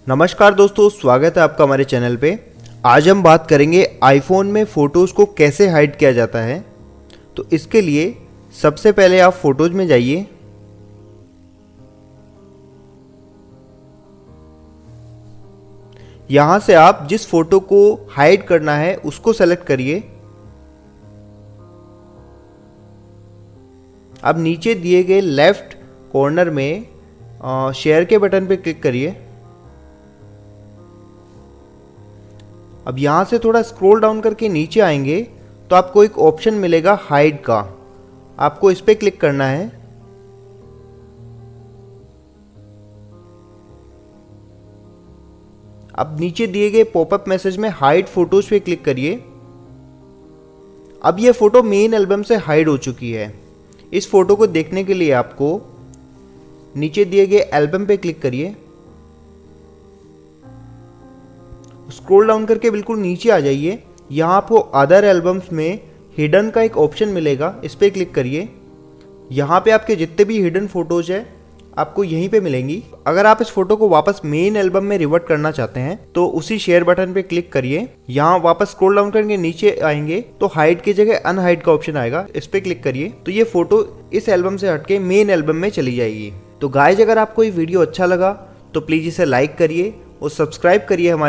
नमस्कार दोस्तों, स्वागत है आपका हमारे चैनल पे। आज हम बात करेंगे आईफोन में फ़ोटोज़ को कैसे हाइड किया जाता है। तो इसके लिए सबसे पहले आप फ़ोटोज़ में जाइए। यहाँ से आप जिस फ़ोटो को हाइड करना है उसको सेलेक्ट करिए। अब नीचे दिए गए लेफ़्ट कॉर्नर में शेयर के बटन पे क्लिक करिए। अब यहाँ से थोड़ा स्क्रॉल डाउन करके नीचे आएंगे तो आपको एक ऑप्शन मिलेगा हाइड का, आपको इस पर क्लिक करना है। अब नीचे दिए गए पॉपअप मैसेज में हाइड फोटोज पे क्लिक करिए। अब ये फोटो मेन एल्बम से हाइड हो चुकी है। इस फोटो को देखने के लिए आपको नीचे दिए गए एल्बम पे क्लिक करिए, स्क्रॉल डाउन करके बिल्कुल नीचे आ जाइए। यहाँ आपको अदर एल्बम्स में हिडन का एक ऑप्शन मिलेगा, इस पर क्लिक करिए। यहाँ पे आपके जितने भी हिडन फोटोज है आपको यहीं पे मिलेंगी। अगर आप इस फोटो को वापस मेन एल्बम में रिवर्ट करना चाहते हैं तो उसी शेयर बटन पे क्लिक करिए। यहाँ वापस स्क्रॉल डाउन करके नीचे आएंगे तो हाइड की जगह अनहाइड का ऑप्शन आएगा, इस पे क्लिक करिए तो ये फोटो इस एल्बम से हटके मेन एल्बम में चली जाएगी। तो गाइस, अगर आपको ये वीडियो अच्छा लगा तो प्लीज इसे लाइक करिए और सब्सक्राइब करिए हमारे